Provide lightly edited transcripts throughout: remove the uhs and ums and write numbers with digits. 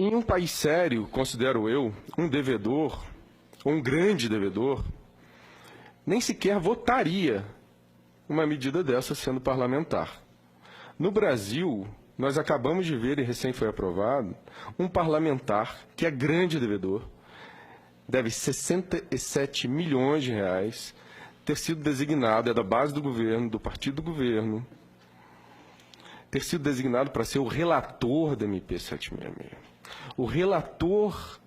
Em um país sério, considero eu, um devedor, ou um grande devedor, nem sequer votaria uma medida dessa sendo parlamentar. No Brasil, nós acabamos de ver, e recém foi aprovado, um parlamentar que é grande devedor, deve 67 milhões de reais, ter sido designado, é da base do governo, do partido do governo, ter sido designado para ser o relator da MP 766. O relator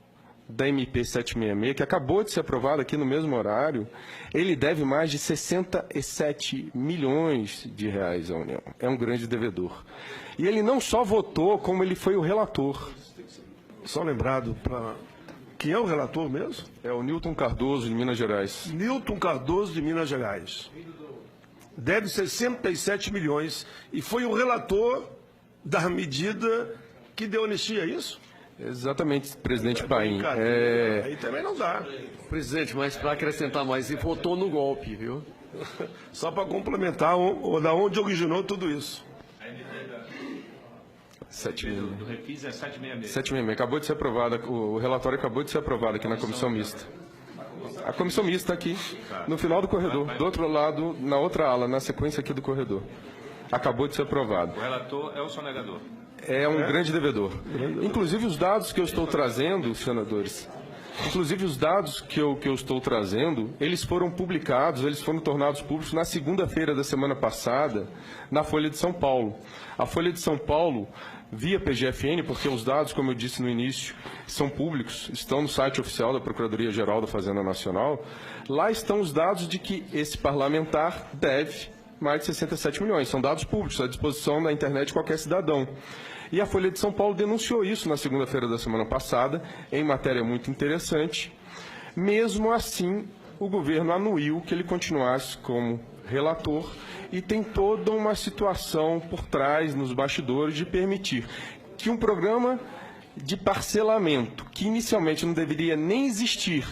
da MP 766, que acabou de ser aprovado aqui no mesmo horário, ele deve mais de 67 milhões de reais à União. É um grande devedor. E ele não só votou, como ele foi o relator. Só lembrado para... Quem é o relator mesmo? É o Newton Cardoso, de Minas Gerais. Newton Cardoso, de Minas Gerais. Deve 67 milhões e foi o relator da medida que deu anistia, é isso? Exatamente, presidente Paim. Aí também não dá. Presidente, mas para acrescentar mais, ele votou no golpe, viu? Só para complementar, da onde originou tudo isso. 766. Do Refis é 766. 766. Acabou de ser aprovado, o relatório acabou de ser aprovado aqui na comissão mista. A comissão mista aqui, no final do corredor, do outro lado, na outra ala, na sequência aqui do corredor. Acabou de ser aprovado. O relator é o sonegador. É um grande devedor. Inclusive os dados que eu estou trazendo, senadores, inclusive os dados que eu estou trazendo, eles foram publicados, eles foram tornados públicos na segunda-feira da semana passada, na Folha de São Paulo. A Folha de São Paulo, via PGFN, porque os dados, como eu disse no início, são públicos, estão no site oficial da Procuradoria-Geral da Fazenda Nacional, lá estão os dados de que esse parlamentar deve mais de 67 milhões. São dados públicos, à disposição da internet de qualquer cidadão. E a Folha de São Paulo denunciou isso na segunda-feira da semana passada, em matéria muito interessante. Mesmo assim, o governo anuiu que ele continuasse como relator e tem toda uma situação por trás, nos bastidores, de permitir que um programa de parcelamento, que inicialmente não deveria nem existir,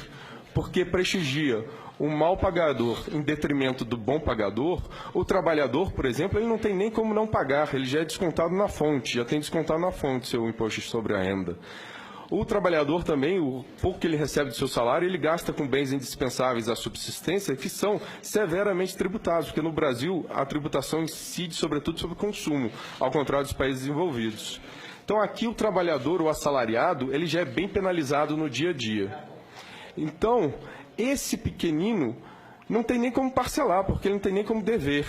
porque prestigia o mal pagador em detrimento do bom pagador, o trabalhador, por exemplo, ele não tem nem como não pagar, ele já é descontado na fonte, já tem descontado na fonte seu imposto sobre a renda. O trabalhador também, o pouco que ele recebe do seu salário, ele gasta com bens indispensáveis à subsistência, que são severamente tributados, porque no Brasil a tributação incide sobretudo sobre o consumo, ao contrário dos países desenvolvidos. Então aqui o trabalhador, o assalariado, ele já é bem penalizado no dia a dia. Então, esse pequenino não tem nem como parcelar, porque ele não tem nem como dever.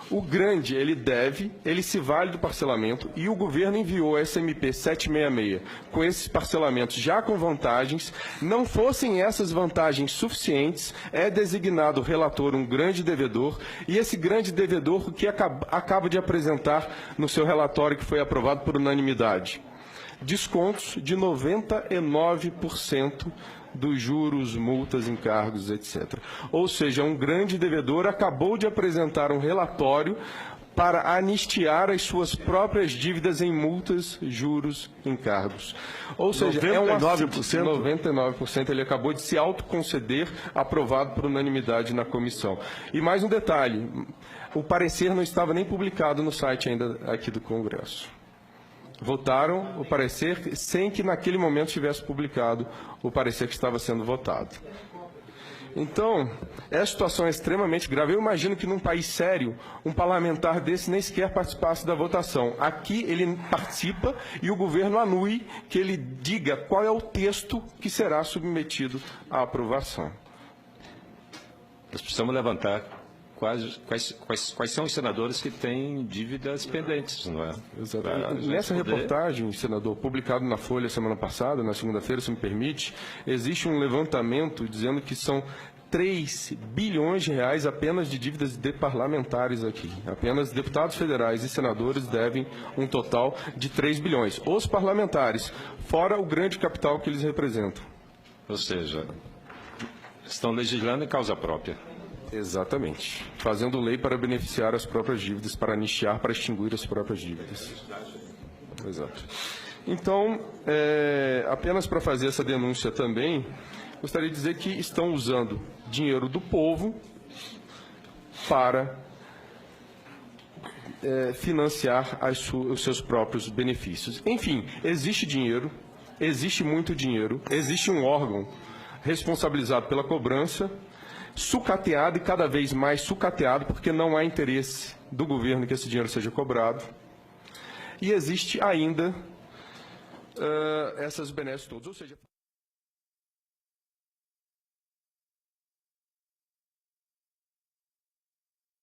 O grande, ele deve, ele se vale do parcelamento, e o governo enviou a SMP 766 com esses parcelamentos já com vantagens. Não fossem essas vantagens suficientes, é designado relator um grande devedor, e esse grande devedor, o que acaba de apresentar no seu relatório que foi aprovado por unanimidade? Descontos de 99% dos juros, multas, encargos, etc. Ou seja, um grande devedor acabou de apresentar um relatório para anistiar as suas próprias dívidas em multas, juros, encargos. Ou seja, 99% ele acabou de se autoconceder, aprovado por unanimidade na comissão. E mais um detalhe, o parecer não estava nem publicado no site ainda aqui do Congresso. Votaram o parecer sem que naquele momento tivesse publicado o parecer que estava sendo votado. Então, essa situação é extremamente grave. Eu imagino que num país sério, um parlamentar desse nem sequer participasse da votação. Aqui ele participa e o governo anui que ele diga qual é o texto que será submetido à aprovação. Nós precisamos levantar quais são os senadores que têm dívidas pendentes, não é? Exatamente. Nessa reportagem, senador, publicado na Folha semana passada, na segunda-feira, se me permite, existe um levantamento dizendo que são 3 bilhões de reais apenas de dívidas de parlamentares aqui. Apenas deputados federais e senadores devem um total de 3 bilhões. Os parlamentares, fora o grande capital que eles representam. Ou seja, estão legislando em causa própria. Exatamente. Fazendo lei para beneficiar as próprias dívidas, para anistiar, para extinguir as próprias dívidas. Exato. Então, apenas para fazer essa denúncia também, gostaria de dizer que estão usando dinheiro do povo para financiar os seus próprios benefícios. Enfim, existe dinheiro, existe muito dinheiro, existe um órgão responsabilizado pela cobrança, sucateado e cada vez mais sucateado, porque não há interesse do governo que esse dinheiro seja cobrado. E existe ainda essas benesses todas, ou seja...